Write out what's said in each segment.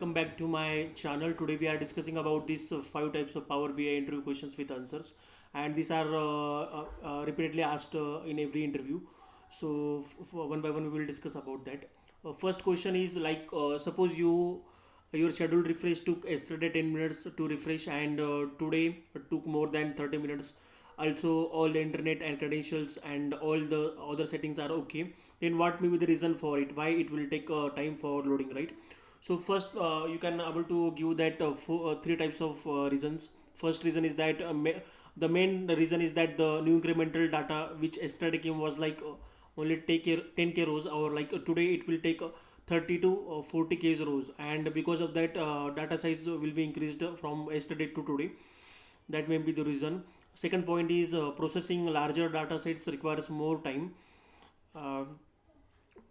Welcome back to my channel. Today we are discussing about these five types of Power BI interview questions with answers, and these are repeatedly asked in every interview. So one by one we will discuss about that. First question is like suppose your scheduled refresh took yesterday 10 minutes to refresh and today took more than 30 minutes. Also all the internet and credentials and all the other settings are okay. Then what may be the reason for it? Why it will take time for loading, right? So first, you can able to give that three types of reasons. First reason is that the main reason is that the new incremental data which yesterday came was like only take 10k rows, or like today it will take 30 to 40k rows, and because of that data size will be increased from yesterday to today. That may be the reason. Second point is processing larger data sets requires more time. Uh,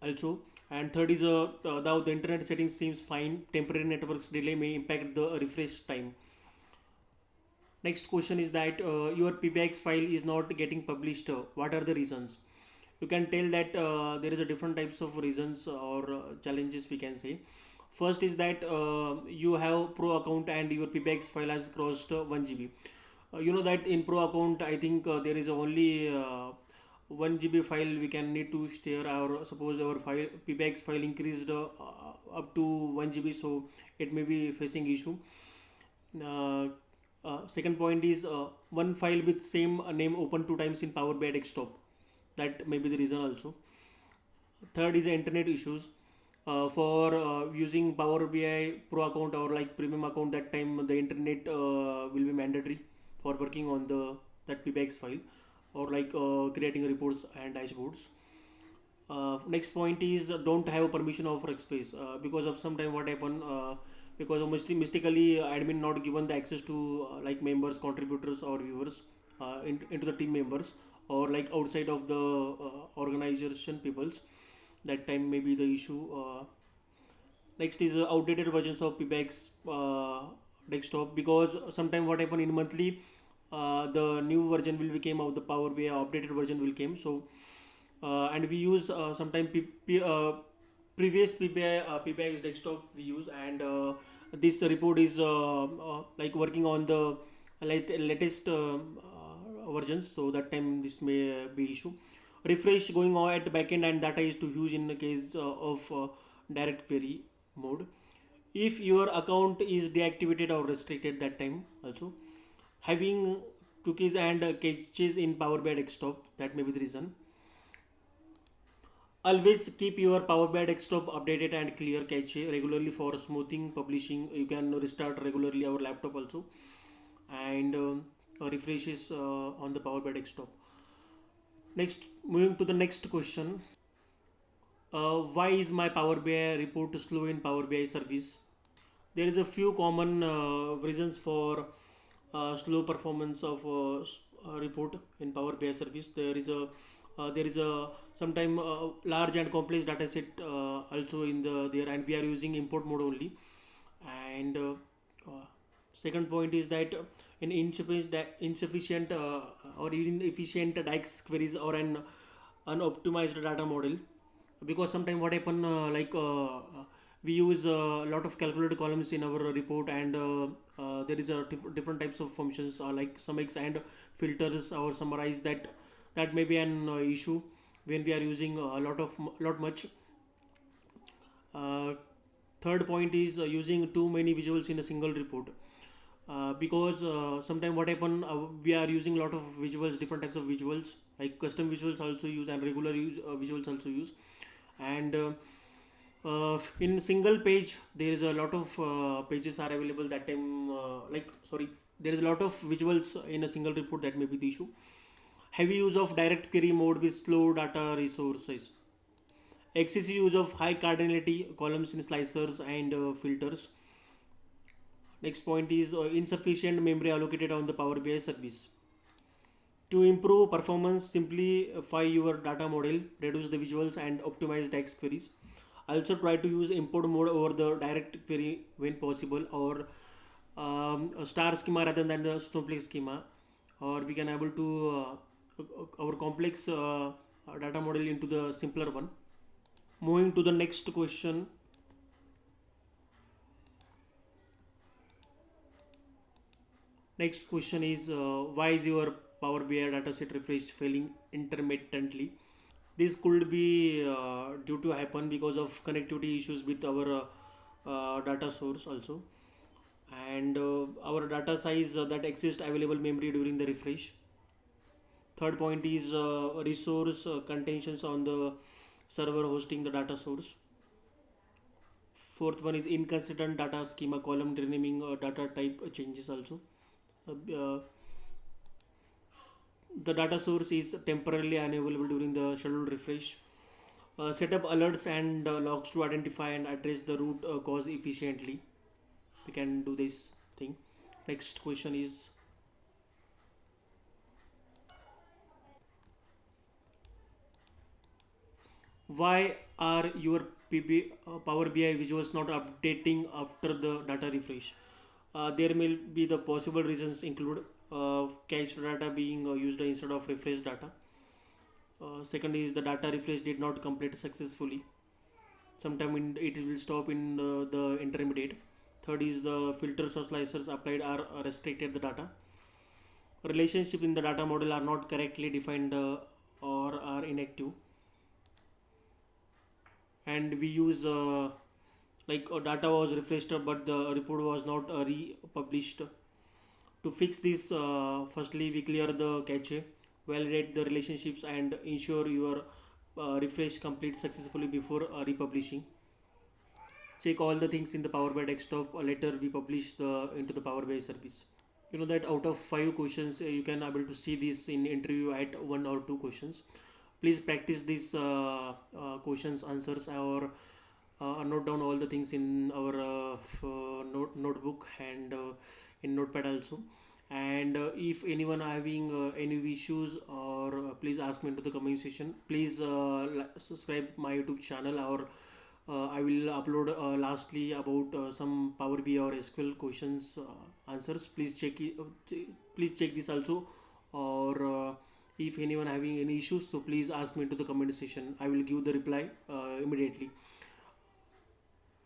Also, and third is now the internet settings seems fine. Temporary networks delay may impact the refresh time. Next question is that your PBX file is not getting published. What are the reasons? You can tell that there is a different types of reasons or challenges we can say. First is that you have pro account and your PBX file has crossed 1 GB. You know that in pro account I think there is only 1 GB file we can need to share. Our suppose our file PBX file increased up to 1 GB, so it may be facing issue. uh, Second point is one file with same name open two times in Power BI desktop. That may be the reason also. Third is internet issues. For using Power BI Pro account or like premium account, that time the internet will be mandatory for working on the that PBX file, or like creating reports and dashboards. Next point is don't have permission of workspace because of sometime what happen, because of mystically admin not given the access to like members, contributors or viewers into the team members, or like outside of the organization peoples. That time may be the issue. Next is outdated versions of PBX desktop, because sometime what happen in monthly, the new version will become of the Power BI, updated version will came. So and we use sometime previous PBX desktop we use, and this report is like working on the latest versions, so that time this may be issue. Refresh going on at backend and data is too huge in the case of direct query mode. If your account is deactivated or restricted, that time also. Having cookies and caches in Power BI desktop, that may be the reason. Always keep your Power BI desktop updated and clear cache regularly for smoothing publishing. You can restart regularly our laptop also, and refreshes on the Power BI desktop. Next, moving to the next question. Why is my Power BI report slow in Power BI service? There is a few common reasons for slow performance of report in Power BI service. There is a sometime large and complex data set also in the there, and we are using import mode only. And uh, second point is that in insufficient or inefficient DAX queries or an unoptimized data model, because sometimes what happen, we use a lot of calculated columns in our report, and there is a different types of functions like sum x and filters or summarize. That may be an issue when we are using a lot much. uh, Third point is using too many visuals in a single report, because sometimes what happen, we are using a lot of visuals, different types of visuals, like custom visuals also use and regular visuals also use. And in single page there is a lot of pages are available. That time there is a lot of visuals in a single report. That may be the issue. Heavy use of direct query mode with slow data resources. Excessive use of high cardinality columns in slicers and filters. Next point is insufficient memory allocated on the Power BI service. To improve performance, simplify your data model, reduce the visuals, and optimize DAX queries. Also, try to use import mode over the direct query when possible, or a star schema rather than the snowflake schema, or we can able to our complex data model into the simpler one. Moving to the next question. Next question is why is your Power BI dataset refresh failing intermittently? This could be due to happen because of connectivity issues with our data source also, and our data size that exists available memory during the refresh. Third point is resource contentions on the server hosting the data source. Fourth one is inconsistent data schema column renaming data type changes also. Uh, the data source is temporarily unavailable during the scheduled refresh. Set up alerts and logs to identify and address the root cause efficiently. We can do this thing. Next question is why are your Power BI visuals not updating after the data refresh? There may be the possible reasons include cached data being used instead of refresh data. Second is the data refresh did not complete successfully. Sometime it will stop in the intermediate. Third is the filters or slicers applied are restricted the data. Relationship in the data model are not correctly defined or are inactive, and we use data was refreshed but the report was not republished. To fix this, firstly we clear the cache, validate the relationships, and ensure your refresh complete successfully before republishing. Check all the things in the Power BI desktop. Later we publish the into the Power BI service. You know that out of 5 questions, you can able to see this in interview at 1 or 2 questions. Please practice these questions answers, or note down all the things in our notebook and in notepad also. And if anyone having any issues, or please ask me into the comment section. Please subscribe my YouTube channel, or I will upload lastly about some Power BI or SQL questions answers. Please check it, please check this also. Or if anyone having any issues, so please ask me into the comment section. I will give the reply immediately.